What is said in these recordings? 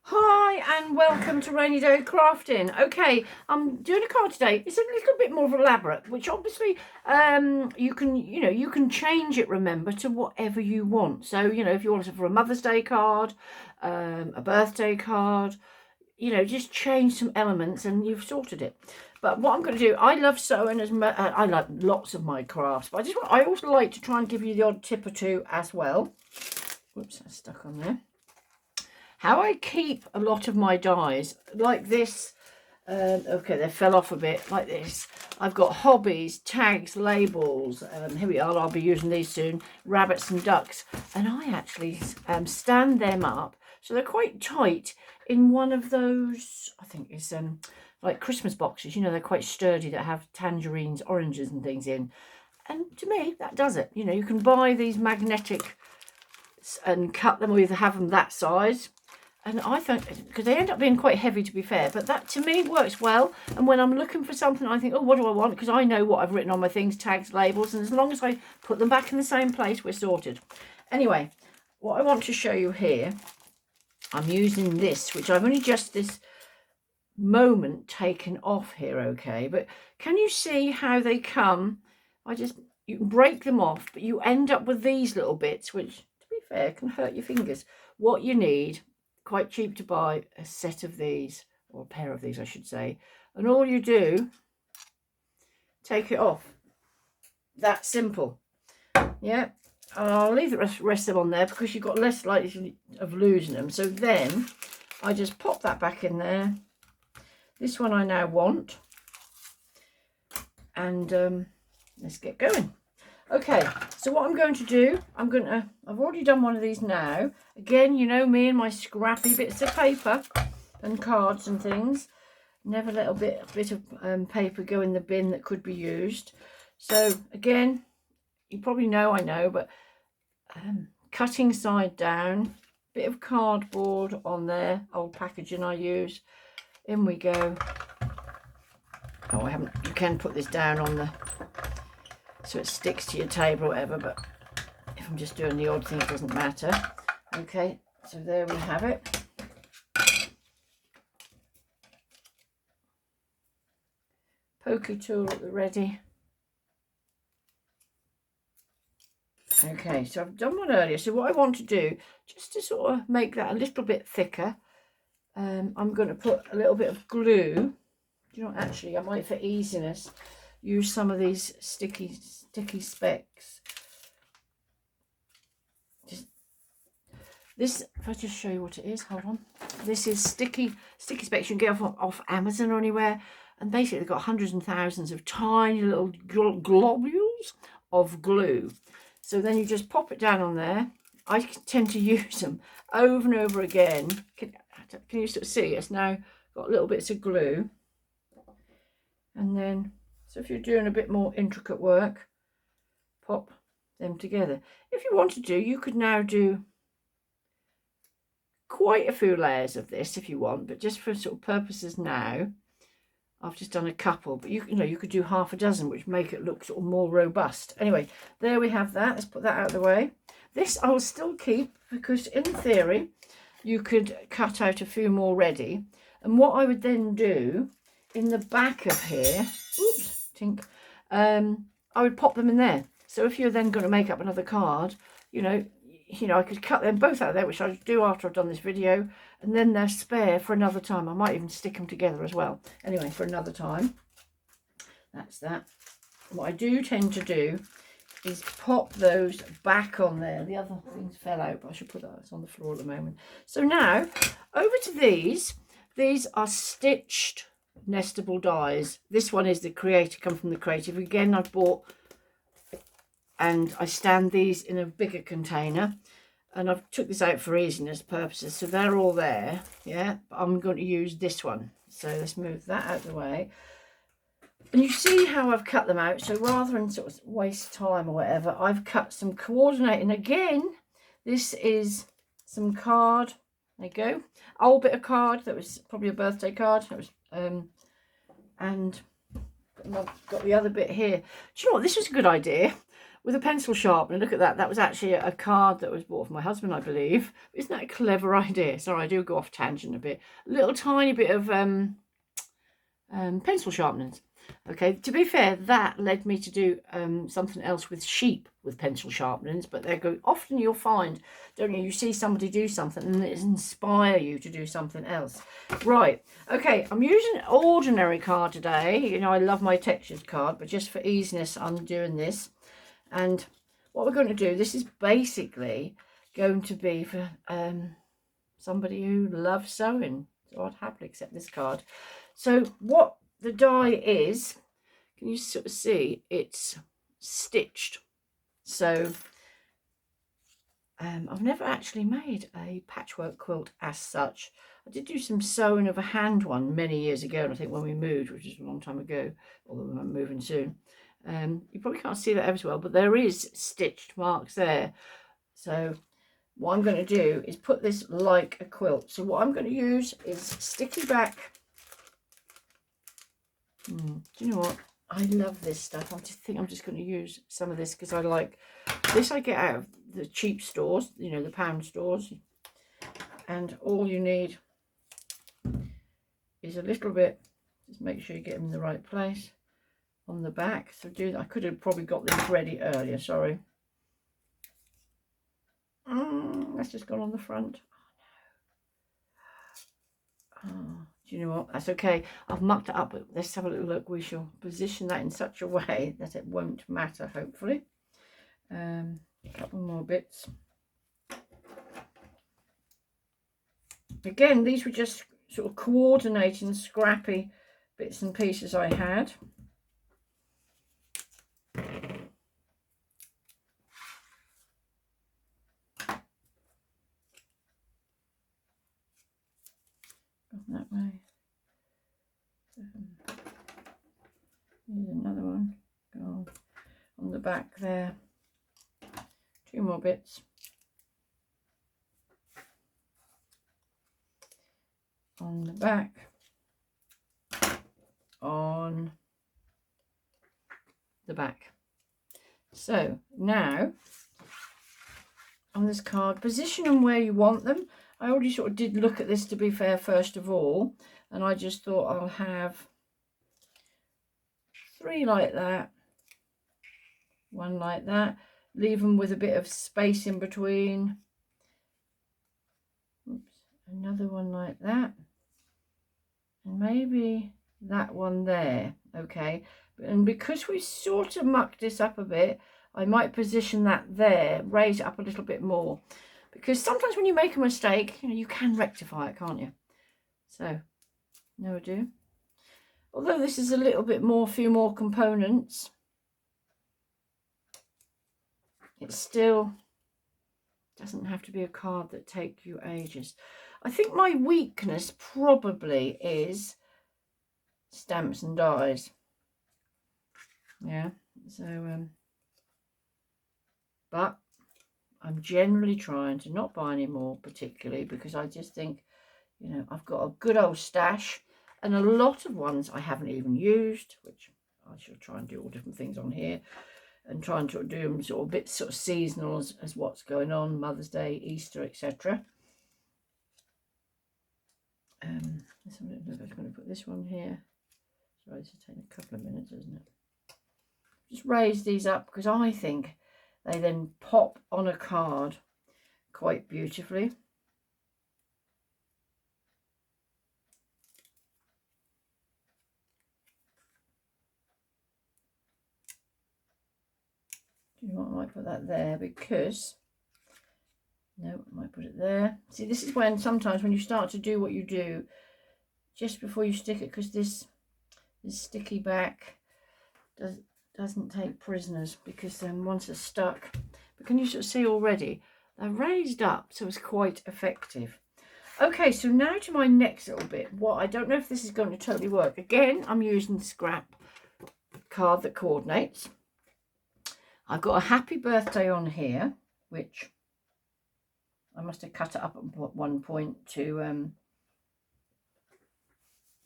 Hi and welcome to Rainy Day Crafting. Okay, I'm doing a card today. It's a little bit more elaborate, which obviously you can change it, remember, to whatever you want. So, if you want it for a Mother's Day card, a birthday card, just change some elements and you've sorted it. But what I'm going to do, I love sewing I like lots of my crafts, but I also like to try and give you the odd tip or two as well. Whoops, that's stuck on there. How I keep a lot of my dies, like this, okay, they fell off a bit, like this. I've got hobbies, tags, labels, here we are, I'll be using these soon, rabbits and ducks. And I actually stand them up, so they're quite tight in one of those, I think it's like Christmas boxes, they're quite sturdy that have tangerines, oranges and things in. And to me, that does it. You can buy these magnetic and cut them, or either have them that size. And I think, because they end up being quite heavy to be fair, but that to me works well. And when I'm looking for something, I think, oh, what do I want? Because I know what I've written on my things, tags, labels, and as long as I put them back in the same place, we're sorted. Anyway, what I want to show you here, I'm using this, which I've only just this moment taken off here, okay? But can you see how they come? You can break them off, but you end up with these little bits, which, to be fair, can hurt your fingers. What you need, quite cheap to buy, a set of these, or a pair of these I should say, and all you do, take it off. That simple. Yeah, I'll leave the rest of them on there because you've got less likely of losing them. So then I just pop that back in there. This one I now want, and let's get going. Okay, so what I'm going to do, I've already done one of these now. Again, you know me and my scrappy bits of paper and cards and things. Never let a bit of paper go in the bin that could be used. So again, you probably know, I know, but cutting side down, bit of cardboard on there, old packaging I use. In we go. Oh, you can put this down on the, so it sticks to your table or whatever, but if I'm just doing the odd thing, it doesn't matter. Okay, so there we have it. Pokey tool at the ready. Okay, so I've done one earlier. So what I want to do, just to sort of make that a little bit thicker, I'm going to put a little bit of glue. Actually, I might, for easiness, use some of these sticky specks. This, if I just show you what it is, hold on. This is sticky specks you can get off Amazon or anywhere. And basically they've got hundreds and thousands of tiny little globules of glue. So then you just pop it down on there. I tend to use them over and over again. Can you sort of see? It's now got little bits of glue. And then, so if you're doing a bit more intricate work, pop them together. If you want to do, you could now do quite a few layers of this if you want, but just for sort of purposes now, I've just done a couple, but you could do half a dozen, which make it look sort of more robust. Anyway, there we have that. Let's put that out of the way. This I will still keep because in theory you could cut out a few more ready. And what I would then do in the back of here, oops, tink, I would pop them in there. So if you're then going to make up another card, I could cut them both out of there, which I'll do after I've done this video, and then they're spare for another time. I might even stick them together as well. Anyway, for another time. That's that. What I do tend to do is pop those back on there. The other things fell out, but I should put that, it's on the floor at the moment. So now, over to these. These are stitched nestable dies. This one is the Creator, come from the Creative. Again, I've bought, and I stand these in a bigger container, and I've took this out for easiness purposes, so they're all there. Yeah, but I'm going to use this one, so let's move that out of the way. And you see how I've cut them out, so rather than sort of waste time or whatever, I've cut some coordinating. Again, this is some card, there you go, old bit of card that was probably a birthday card. It was and I've got the other bit here. Do you know what, this was a good idea. with a pencil sharpener. Look at that. That was actually a card that was bought for my husband, I believe. Isn't that a clever idea? Sorry, I do go off tangent a bit. A little tiny bit of pencil sharpeners. Okay, to be fair, that led me to do something else with sheep with pencil sharpeners, but they're good. Often you'll find, don't you, you see somebody do something and it inspire you to do something else. Right, okay, I'm using an ordinary card today. You know, I love my textured card, but just for easiness, I'm doing this. And what we're going to do, this is basically going to be for somebody who loves sewing. So I'd happily accept this card. So what the die is, can you sort of see, it's stitched. So I've never actually made a patchwork quilt as such. I did do some sewing of a hand one many years ago, and I think when we moved, which is a long time ago, although we're moving soon. You probably can't see that ever so well, but there is stitched marks there. So what I'm going to do is put this like a quilt. So what I'm going to use is sticky back. Do you know what? I love this stuff. I just think I'm just going to use some of this because I like this. I get out of the cheap stores, you know, the pound stores. And all you need is a little bit. Just make sure you get them in the right place on the back. So do that. I could have probably got this ready earlier. Sorry. That's just gone on the front. Oh, do you know what? That's okay. I've mucked it up. Let's have a little look. We shall position that in such a way that it won't matter, hopefully. A couple more bits. Again, these were just sort of coordinating scrappy bits and pieces I had. That way. Here's another one. Go on the back there. Two more bits. On the back. On the back. So now on this card, position them where you want them. I already sort of did look at this, to be fair, first of all, and I just thought I'll have 3 like that, 1 like that, leave them with a bit of space in between. Oops, another one like that, and maybe that one there. Okay, and because we sort of mucked this up a bit, I might position that there, raise it up a little bit more, because sometimes when you make a mistake, you know, you can rectify it, can't you? So no ado. Although this is a little bit more, few more components, it still doesn't have to be a card that take you ages. I think my weakness probably is stamps and dies. Yeah, so but I'm generally trying to not buy any more, particularly because I just think, you know, I've got a good old stash and a lot of ones I haven't even used, which I shall try and do all different things on here and try and do them sort of a bit sort of seasonal as what's going on, Mother's Day, Easter, etc. Let's have a little look. I'm going to put this one here. Sorry, this will take a couple of minutes, isn't it? Just raise these up because I think they then pop on a card quite beautifully. Do you know what? I might put that there because, no, I might put it there. See, this is when sometimes when you start to do what you do, just before you stick it, because this sticky back doesn't take prisoners, because then once it's stuck, but can you sort of see already they're raised up, so it's quite effective. Okay, so now to my next little bit. What, I don't know if this is going to totally work. Again, I'm using scrap card that coordinates. I've got a happy birthday on here, which I must have cut it up at one point to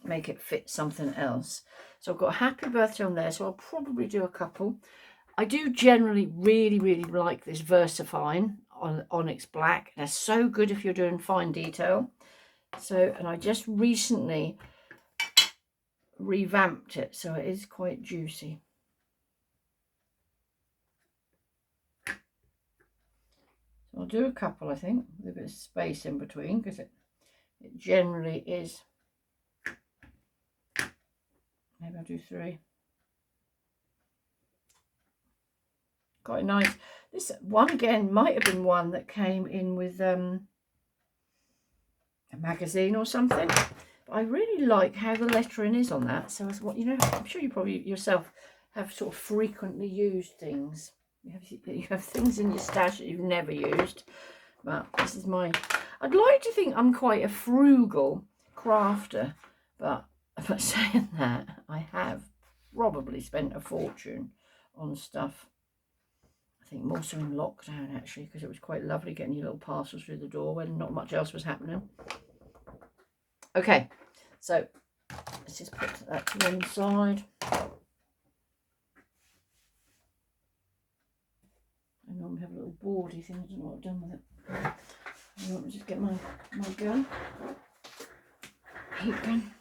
make it fit something else. So I've got a happy birthday on there, so I'll probably do a couple. I do generally really like this VersaFine on Onyx Black. They're so good if you're doing fine detail. So, and I just recently revamped it, so it is quite juicy. So I'll do a couple, I think, with a bit of space in between, because it generally is. Maybe I'll do 3. Quite nice. This one again might have been one that came in with a magazine or something. But I really like how the lettering is on that. So as what, you know, I'm sure you probably yourself have sort of frequently used things. You have things in your stash that you've never used. But this is my. I'd like to think I'm quite a frugal crafter, but saying that, I have probably spent a fortune on stuff. I think more so in lockdown, actually, because it was quite lovely getting your little parcels through the door when not much else was happening. Okay, so let's just put that to one side. I normally have a little boardy thing. I don't know what I've done with it. Let me just get my gun. Heat gun.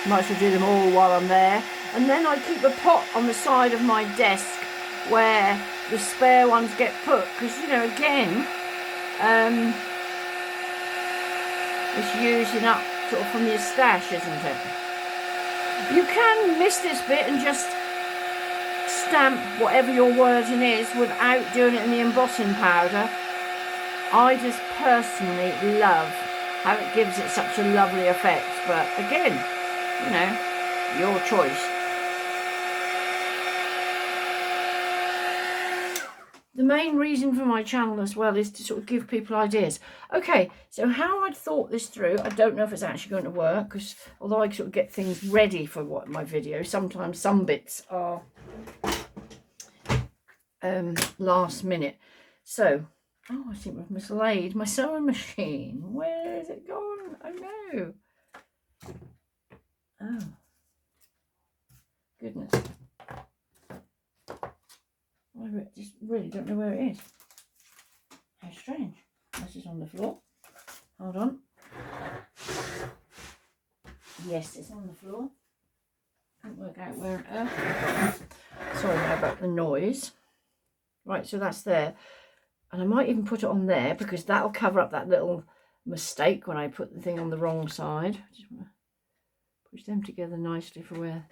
Might as well do them all while I'm there. And then I keep a pot on the side of my desk where the spare ones get put. Because, you know, again, it's using up sort of from your stash, isn't it? You can miss this bit and just stamp whatever your wording is without doing it in the embossing powder. I just personally love how it gives it such a lovely effect. But again, you know, your choice. The main reason for my channel as well is to sort of give people ideas. Okay, so how I'd thought this through, I don't know if it's actually going to work, because although I sort of get things ready for my video, sometimes some bits are last minute. So, oh, I think we've mislaid my sewing machine. Where is it gone? Oh no. Oh, goodness. I just really don't know where it is. How strange. This is on the floor. Hold on. Yes, it's on the floor. Can't work out where on earth. Sorry about the noise. Right, so that's there. And I might even put it on there because that'll cover up that little mistake when I put the thing on the wrong side. Just want to push them together nicely for where.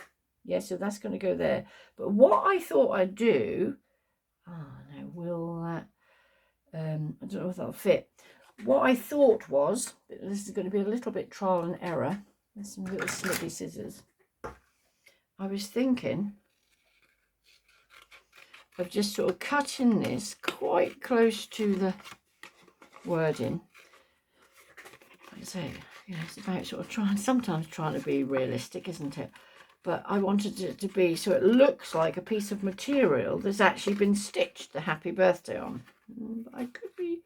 Yeah, so that's going to go there. But what I thought I'd do. Oh no, will that? I don't know if that'll fit. What I thought was, this is going to be a little bit trial and error. There's some little slippy scissors. I was thinking of just sort of cutting this quite close to the wording. Like I say, you know, it's about sort of sometimes trying to be realistic, isn't it? But I wanted it to be so it looks like a piece of material that's actually been stitched the happy birthday on. But I could be.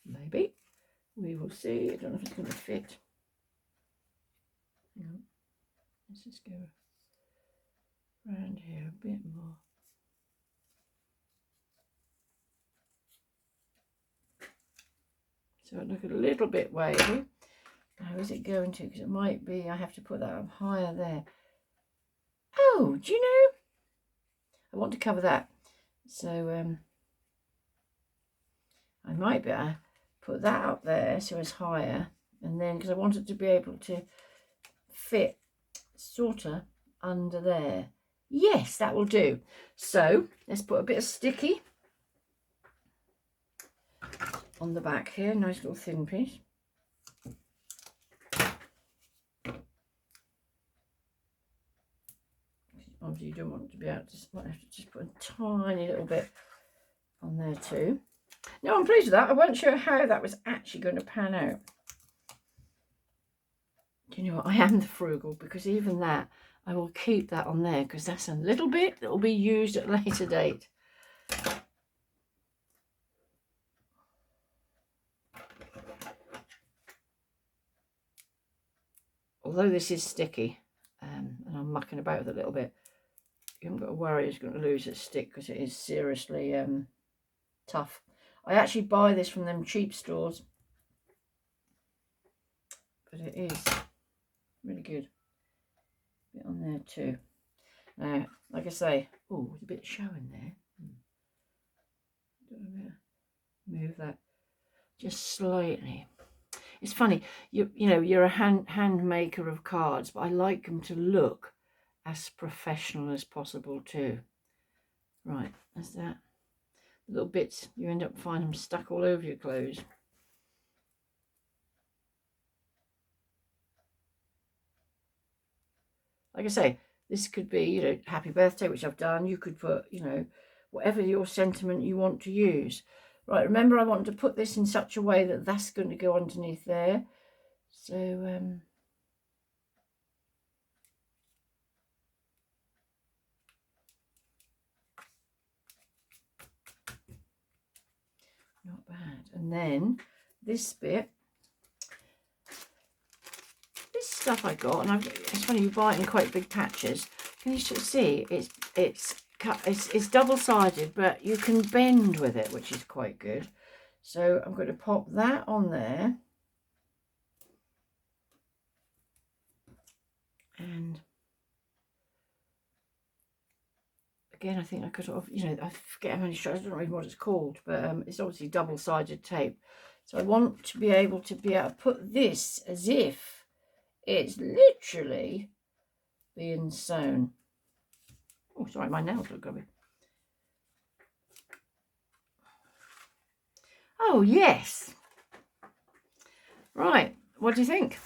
Maybe. We will see. I don't know if it's going to fit. Hang on. Let's just go around here a bit more. So it look a little bit wavy. How is it going to? Because it might be, I have to put that up higher there. Oh, do you know? I want to cover that. So I might better put that up there so it's higher. And then, because I want it to be able to fit sort of under there. Yes, that will do. So let's put a bit of sticky on the back here. Nice little thin piece. Obviously you don't want it to be out, just might have to just put a tiny little bit on there too. No, I'm pleased with that. I wasn't sure how that was actually going to pan out. Do you know what? I am the frugal, because even that, I will keep that on there because that's a little bit that will be used at a later date. Although this is sticky, and I'm mucking about with it a little bit, you haven't got to worry it's going to lose its stick, because it is seriously tough. I actually buy this from them cheap stores, but it is really good. Bit on there too. Now, like I say, oh, there's a bit showing there. Move that just slightly. It's funny, you know, you're a hand maker of cards, but I like them to look as professional as possible too. Right, that's that. Little bits, you end up finding them stuck all over your clothes. Like I say, this could be, you know, happy birthday, which I've done. You could put, you know, whatever your sentiment you want to use. Right, remember I want to put this in such a way that that's going to go underneath there. So, not bad. And then this bit, this stuff I got, and it's funny, you buy it in quite big patches. Can you see it's double-sided, but you can bend with it, which is quite good. So I'm going to pop that on there, and again, I think I could sort of, you know, I forget how many strands, I don't know even what it's called, but it's obviously double-sided tape. So I want to be able to put this as if it's literally being sewn. Oh, sorry, my nails look grubby. Oh, yes. Right, what do you think?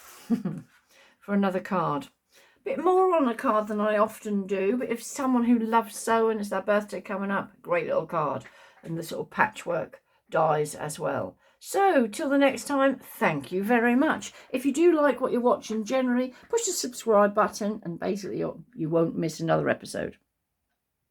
For another card. A bit more on a card than I often do, but if someone who loves sewing, it's their birthday coming up, great little card. And the sort of patchwork dies as well. So, till the next time, thank you very much. If you do like what you're watching generally, push the subscribe button and basically you won't miss another episode.